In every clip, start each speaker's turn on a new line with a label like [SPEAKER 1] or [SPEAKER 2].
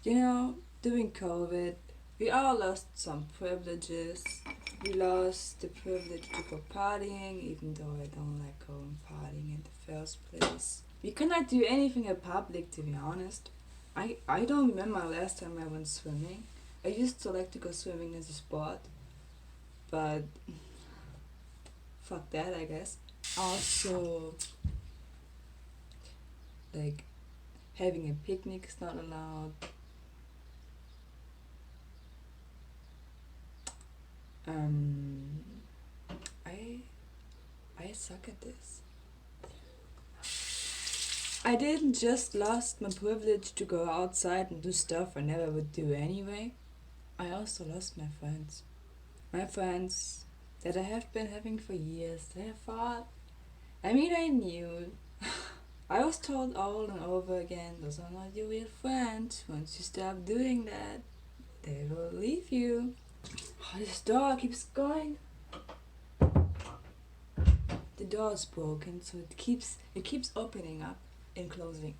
[SPEAKER 1] You know, during COVID, we all lost some privileges. We lost the privilege to go partying, even though I don't like going partying in the first place. We cannot do anything in public, to be honest. I don't remember last time I went swimming. I used to like to go swimming as a sport, but fuck that, I guess. Also, like, having a picnic is not allowed. Um, I I suck at this. I didn't just lost my privilege to go outside and do stuff I never would do anyway. I also lost my friends. My friends that I have been having for years. That I thought. I mean, I knew. I was told over and over again, those are not your real friends. Once you stop doing that, they will leave you. Oh, this door keeps going. The door is broken, so it keeps opening up and closing.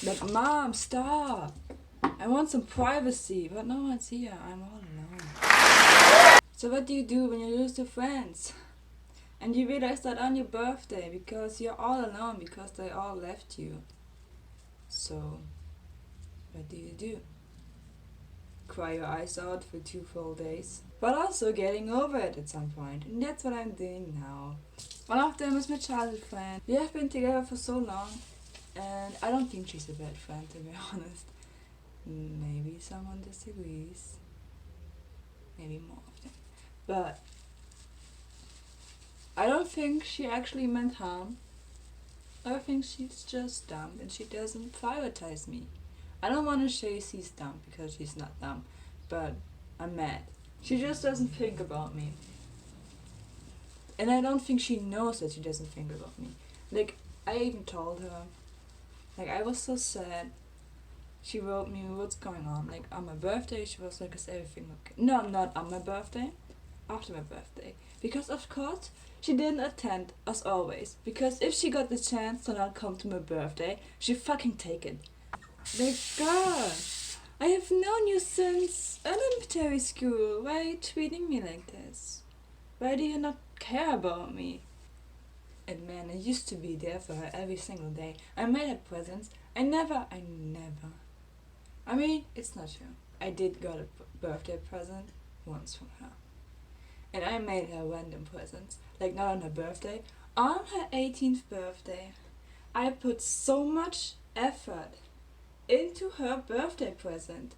[SPEAKER 1] But mom, stop! I want some privacy, but no one's here. I'm all alone. So what do you do when you lose your friends? And you realize that on your birthday because you're all alone because they all left you. So what do you do? Cry your eyes out for 2 full days. But also getting over it at some point. And that's what I'm doing now. One of them is my childhood friend. We have been together for so long. And I don't think she's a bad friend, to be honest. Maybe someone disagrees. Maybe more of them. But I don't think she actually meant harm. I think she's just dumb and she doesn't prioritize me. I don't want to say she's dumb because she's not dumb, but I'm mad. She just doesn't think about me. And I don't think she knows that she doesn't think about me. Like, I even told her. Like, I was so sad. She wrote me what's going on. Like, on my birthday, she was like, is everything okay? No, not on my birthday. After my birthday. Because, of course, she didn't attend, as always. Because if she got the chance to not come to my birthday, she'd fucking take it. Like, God, I have known you since elementary school. Why are you treating me like this? Why do you not care about me? And man, I used to be there for her every single day. I made her presents. I never. I mean, it's not true. I did got a birthday present once from her. And I made her random presents. Like, not on her birthday. On her 18th birthday, I put so much effort into her birthday present.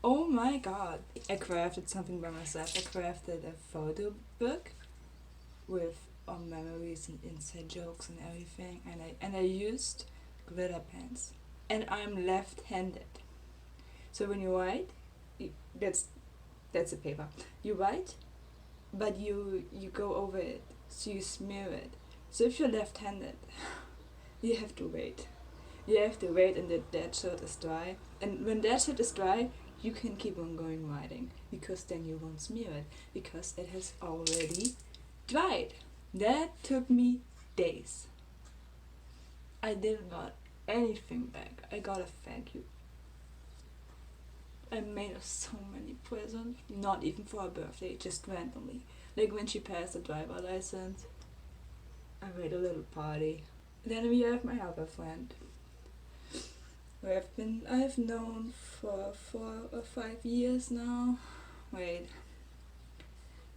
[SPEAKER 1] Oh my god. I crafted something by myself. I crafted a photo book with all memories and inside jokes and everything. And I used glitter pens. And I'm left-handed. So when you write, that's a paper. You write, but you go over it. So you smear it. So if you're left-handed, you have to wait. You have to wait and that shirt is dry. And when that shirt is dry, you can keep on going writing. Because then you won't smear it. Because it has already dried. That took me days. I didn't got anything back. I got a thank you. I made her so many presents. Not even for her birthday, just randomly. Like when she passed the driver license, I made a little party. Then we have my other friend, who I've known for 4 or 5 years now. Wait.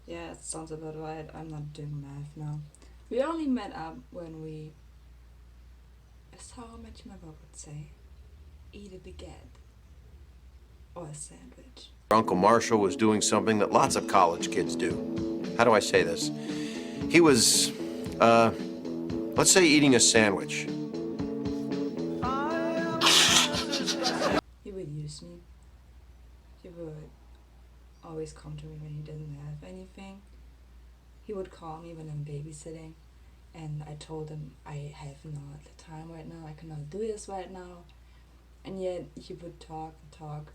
[SPEAKER 1] Yeah, it sounds about right. I'm not doing math now. We only met up when we, as how I met your mother would say, eat a baguette or a sandwich.
[SPEAKER 2] Uncle Marshall was doing something that lots of college kids do. How do I say this? He was, let's say eating a sandwich.
[SPEAKER 1] He would use me. He would always come to me when he didn't have anything. He would call me when I'm babysitting, and I told him I have not the time right now, I cannot do this right now. And yet he would talk and talk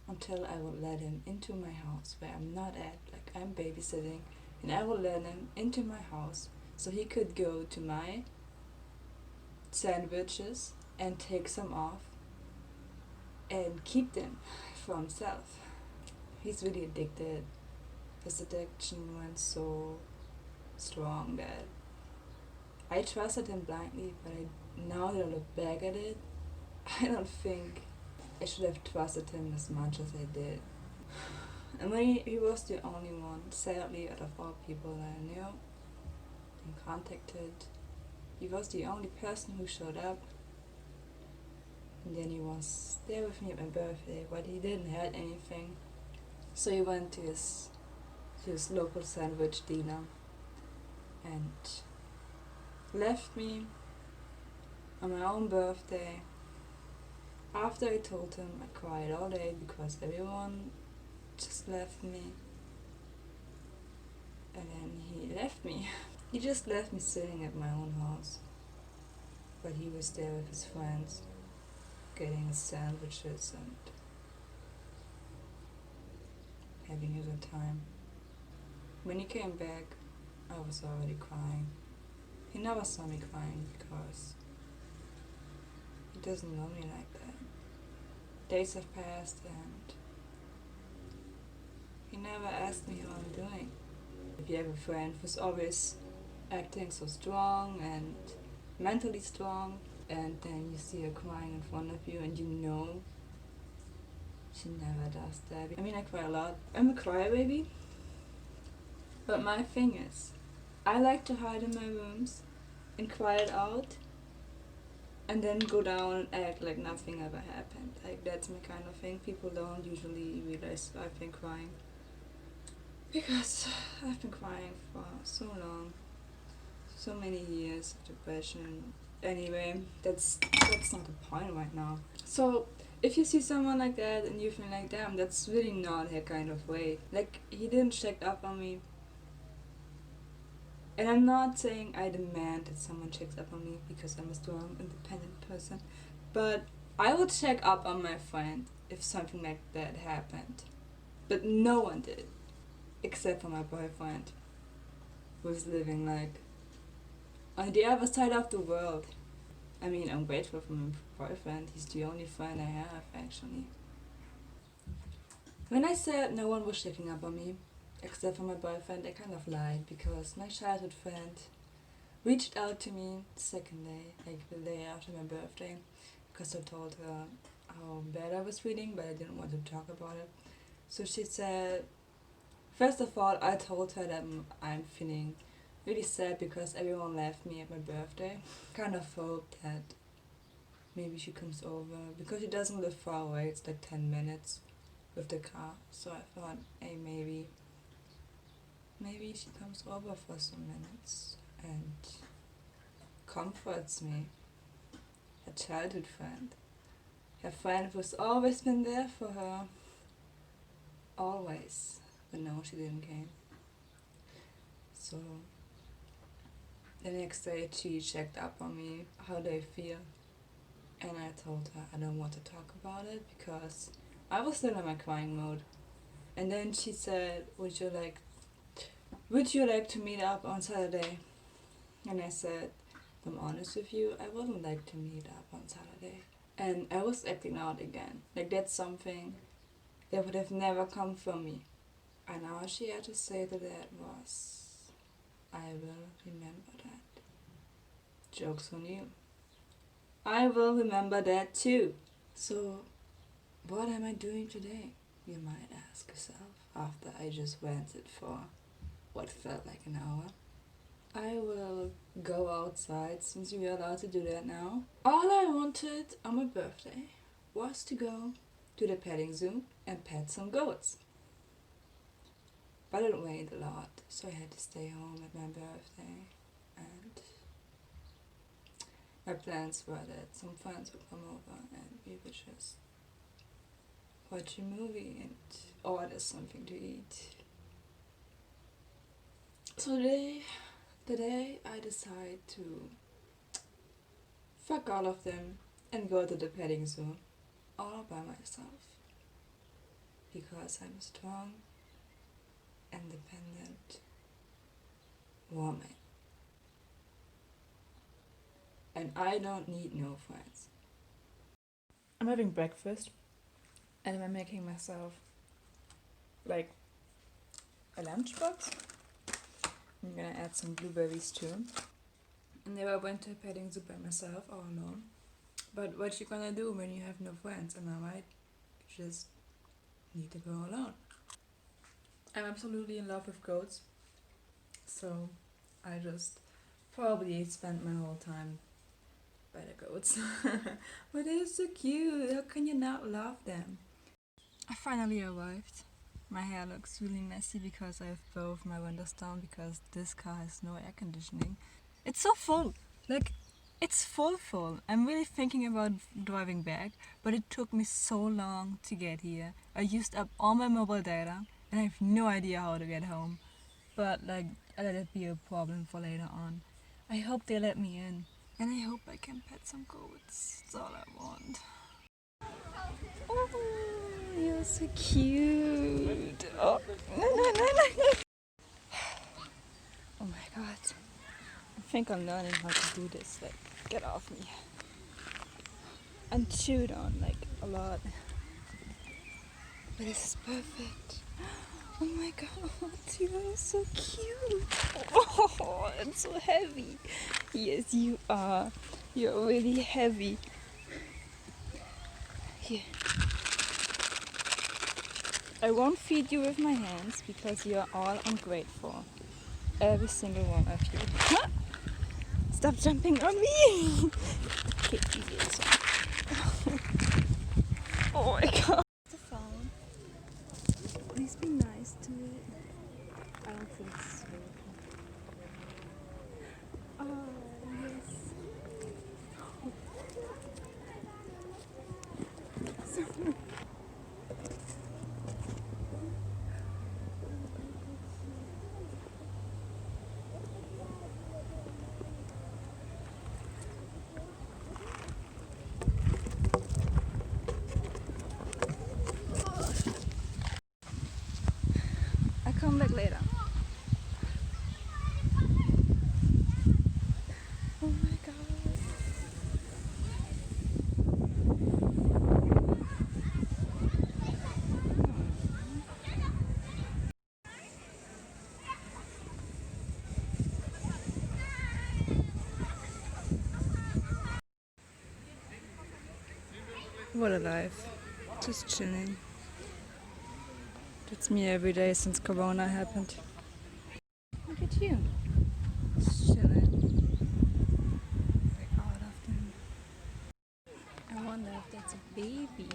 [SPEAKER 1] until I would let him into my house where I'm not at, like I'm babysitting, and I would let him into my house so he could go to my sandwiches and take some off and keep them for himself. He's really addicted. His addiction went so strong that I trusted him blindly, but now that I look back at it, I don't think I should have trusted him as much as I did. And when he was the only one, sadly, out of all people that I knew and contacted, he was the only person who showed up. And then he was there with me at my birthday, but he didn't have anything. So he went to his local sandwich dealer and left me on my own birthday. After I told him, I cried all day because everyone just left me. And then he left me. He just left me sitting at my own house. But he was there with his friends, getting his sandwiches and having a good time. When he came back, I was already crying. He never saw me crying because he doesn't know me like that. Days have passed and he never asked me how I'm doing. If you have a friend who's always acting so strong and mentally strong, and then you see her crying in front of you and you know she never does that. I mean, I cry a lot. I'm a crybaby. But my thing is, I like to hide in my rooms and cry it out and then go down and act like nothing ever happened. Like, that's my kind of thing. People don't usually realize I've been crying. Because I've been crying for so long. So many years of depression. Anyway, that's not the point right now. So, if you see someone like that and you feel like, damn, that's really not her kind of way. Like, he didn't check up on me. And I'm not saying I demand that someone checks up on me because I'm a strong, independent person. But I would check up on my friend if something like that happened. But no one did. Except for my boyfriend. Who's living like on the other side of the world. I mean, I'm grateful for my boyfriend. He's the only friend I have, actually. When I said no one was checking up on me, except for my boyfriend, I kind of lied because my childhood friend reached out to me the second day, like the day after my birthday, because I told her how bad I was feeling, but I didn't want to talk about it. So she said, first of all, I told her that I'm feeling really sad because everyone left me at my birthday. Kind of hoped that maybe she comes over because she doesn't live far away. It's like 10 minutes with the car. So I thought, hey, maybe she comes over for some minutes and comforts me. Her childhood friend. Her friend who's always been there for her. Always. But no, she didn't came. So the next day she checked up on me, how they feel. And I told her I don't want to talk about it because I was still in my crying mode. And then she said, would you like to meet up on Saturday? And I said, if I'm honest with you, I wouldn't like to meet up on Saturday. And I was acting out again. Like, that's something that would have never come from me. And all she had to say to that was, I will remember that. Joke's on you. I will remember that too. So, what am I doing today? You might ask yourself, after I just ranted for what felt like an hour. I will go outside since we are allowed to do that now. All I wanted on my birthday was to go to the petting zoo and pet some goats. But it rained a lot, so I had to stay home at my birthday. And my plans were that some friends would come over and we would just watch a movie and order something to eat. So today I decide to fuck all of them and go to the petting zoo all by myself. Because I'm a strong, independent woman. And I don't need no friends. I'm having breakfast And I'm making myself like a lunchbox. I'm gonna add some blueberries too. And then I went to a petting zoo by myself, all alone. But what you gonna do when you have no friends? Am I right? You just need to go alone. I'm absolutely in love with goats. So I just probably spent my whole time by the goats. But they're so cute. How can you not love them? I finally arrived. My hair looks really messy because I have both my windows down because this car has no air conditioning. It's so full. Like, it's full. I'm really thinking about driving back, but it took me so long to get here. I used up all my mobile data and I have no idea how to get home. But like, I let it be a problem for later on. I hope they let me in. And I hope I can pet some goats. That's all I want. Oh, you're so cute. Oh, no. Oh my god. I think I'm learning how to do this. Like, get off me. I'm chewed on, like, a lot. But this is perfect. Oh my god, you are so cute. Oh, it's so heavy. Yes, you are. You're really heavy. Here. I won't feed you with my hands because you are all ungrateful. Every single one of you. Huh? Stop jumping on me! Okay, idiot. Oh my god. The phone. Please be nice to it. I don't think so. Oh, yes. I come back later. Oh my god. What a life. Just chilling. That's me every day since Corona happened. Look at you. Just chilling. Like all of them. I wonder if that's a baby.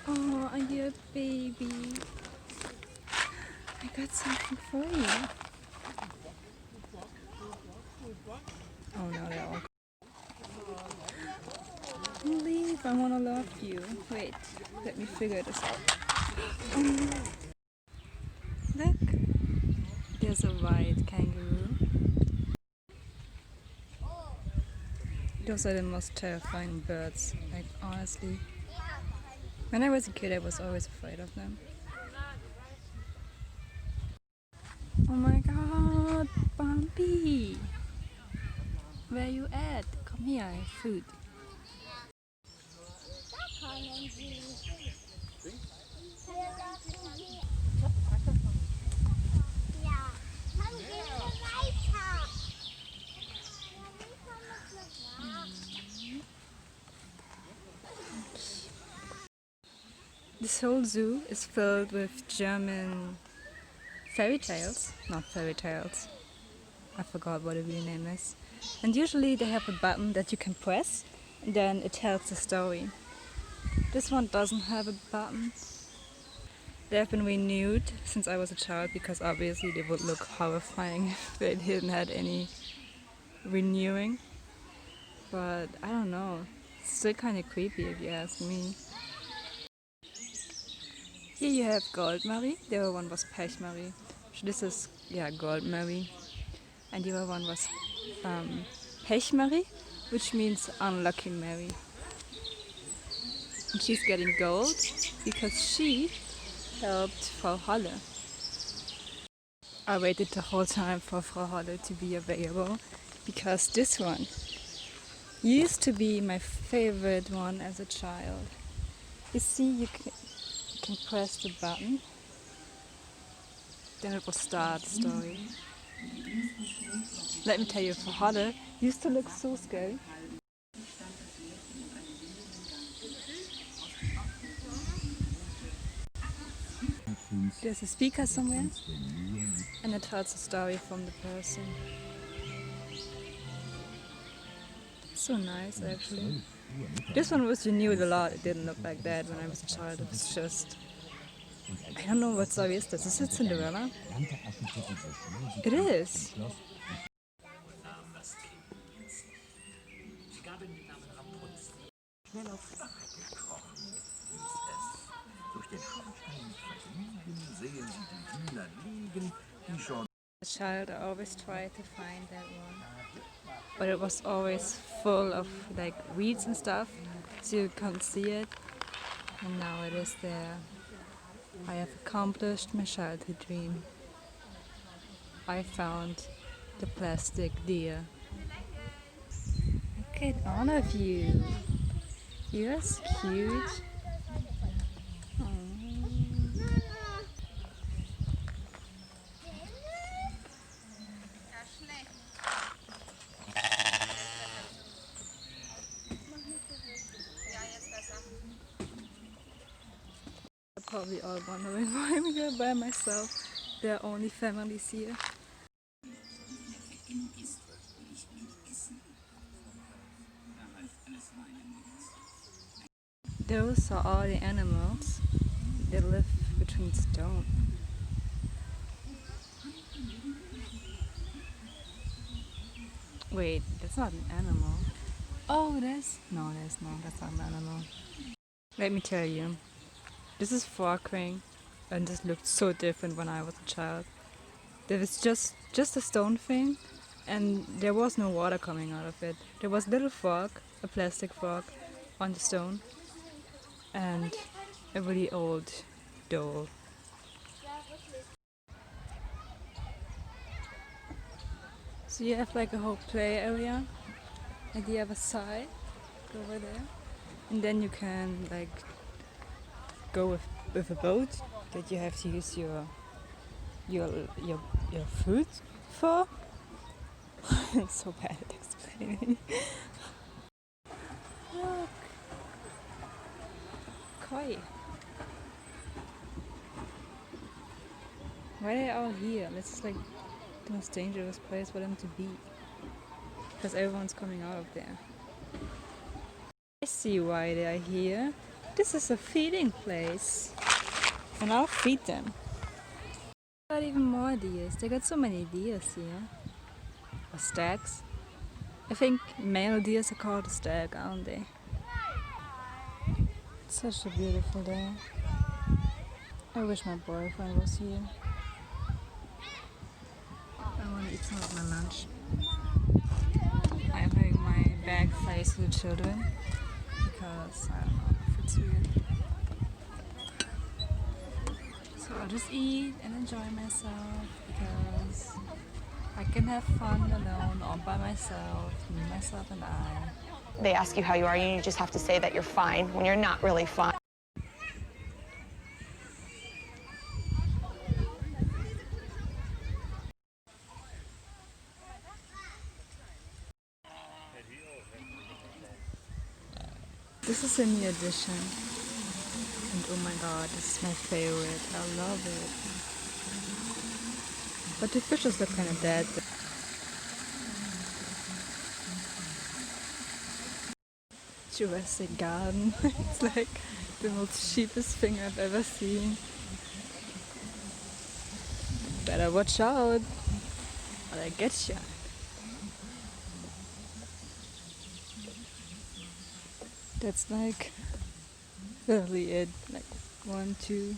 [SPEAKER 1] Oh, are you a baby? I got something for you. Oh no, they're all. Leave, I wanna love you. Wait, let me figure this out. Look, there's a white kangaroo. Those are the most terrifying birds, like honestly. When I was a kid, I was always afraid of them. Oh my god, Bambi! Where you at? Come here, I have food. This whole zoo is filled with German fairy tales. Not fairy tales. I forgot what the real name is. And usually they have a button that you can press, and then it tells the story. This one doesn't have a button. They have been renewed since I was a child because obviously they would look horrifying if they didn't have any renewing. But I don't know. It's still kind of creepy if you ask me. Here you have Goldmarie. The other one was Pechmarie. So this is, Goldmarie. And the other one was Pechmarie, which means unlucky Mary. And she's getting gold because she helped Frau Holle. I waited the whole time for Frau Holle to be available because this one used to be my favorite one as a child. You see, can press the button. Then it will start the story. Let me tell you, for Holle used to look so scary. There's a speaker somewhere, and it tells a story from the person. So nice, actually. This one was renewed a lot. It didn't look like that when I was a child. It was just... I don't know what story is this. Is it Cinderella? It is. As a child, I always tried to find that one, but it was always full of like weeds and stuff, so you can't see it. And now it is there. I have accomplished my childhood dream. I found the plastic deer. Look at all of you. You're so cute. Probably all wondering why I'm here by myself. There are only families here. Those are all the animals that live between stone. Wait, that's not an animal. Oh, it is? No, it is not. That's not an animal. Let me tell you. This is Forkring, and this looked so different when I was a child. There was just a stone thing, and there was no water coming out of it. There was a little frog, a plastic frog, on the stone, and a really old doll. So you have like a whole play area at the other side, over there, and then you can like go with a boat that you have to use your foot for. It's so bad at explaining. Look, koi. Why are they all here? This is like the most dangerous place for them to be, because everyone's coming out of there. I see why they are here. This is a feeding place, and I'll feed them. Got even more deers. They got so many deers here. Or stags. I think male deers are called a stag, aren't they? It's such a beautiful day. I wish my boyfriend was here. I want to eat some of my lunch. I'm having my bag faced with children because I don't know if it's weird. So I'll just eat and enjoy myself because I can have fun alone or by myself, me, myself and I.
[SPEAKER 3] They ask you how you are, and you just have to say that you're fine when you're not really fine.
[SPEAKER 1] This is a new edition, and oh my god, this is my favorite. I love it. But the fishes look kind of dead. Jurassic Garden. It's like the most cheapest thing I've ever seen. Better watch out, or I get ya. That's like literally it. Like 1, 2.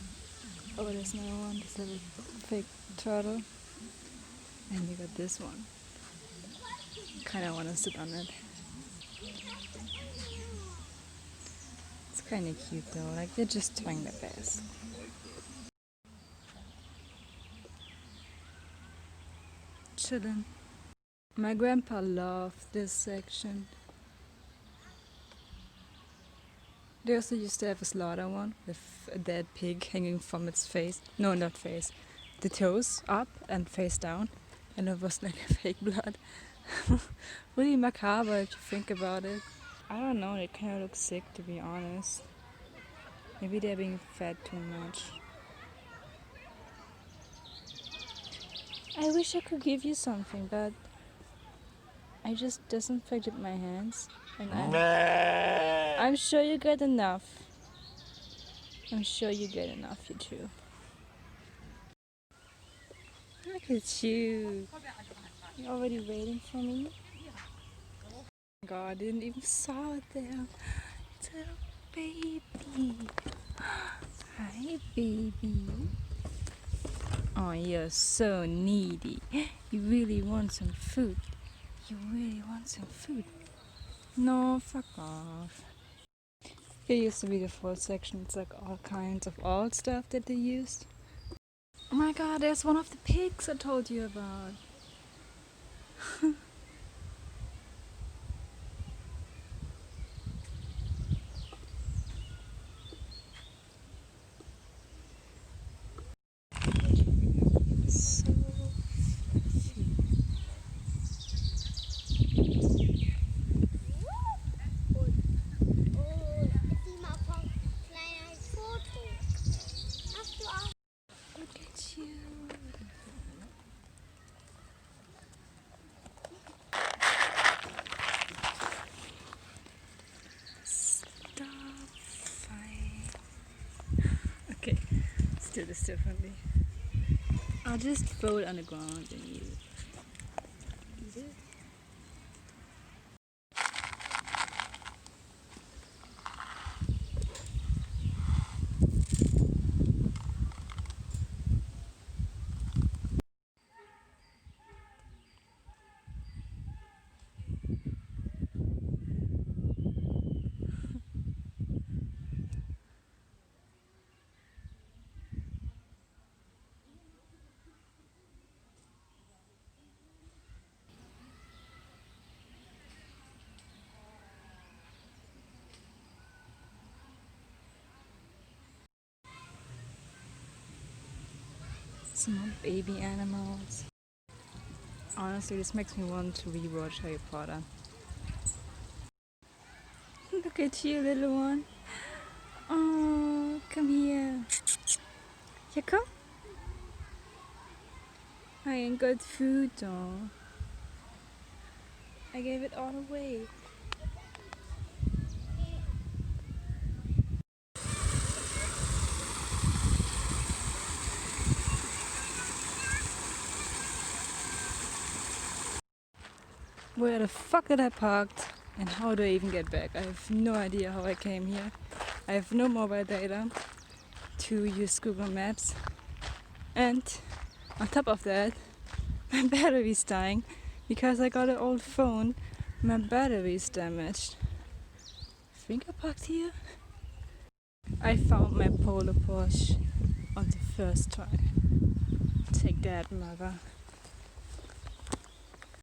[SPEAKER 1] Oh, there's another one. This little fake turtle. And you got this one. Kinda wanna sit on it. It's kinda cute though, like they're just trying their best. Chillin'. My grandpa loved this section. They also used to have a slaughter one with a dead pig hanging from its face. No, not face. The toes up and face down. And it was like a fake blood. Really macabre if you think about it. I don't know, they kind of look sick to be honest. Maybe they're being fed too much. I wish I could give you something, but I just disinfected my hands. And I'm sure you get enough. I'm sure you get enough, you too. Look at you. You're already waiting for me? God, I didn't even saw it there. It's a baby. Hi, baby. Oh, you're so needy. You really want some food. You really want some food. No, fuck off. Here used to be the fourth section. It's like all kinds of old stuff that they used. Oh my god, there's one of the pigs I told you about. So fluffy. Look at you. Stop fighting. Okay, let's do this differently. I'll just throw it on the ground and you eat it. Some more baby animals. Honestly, this makes me want to rewatch Harry Potter. Look at you, little one. Oh, come here. Yeah, come. I ain't got food though. I gave it all away. Where the fuck did I park? And how do I even get back? I have no idea how I came here. I have no mobile data to use Google Maps. And on top of that, my battery's dying because I got an old phone. My battery's damaged. I think I parked here. I found my Polar Porsche on the first try. Take that, mother.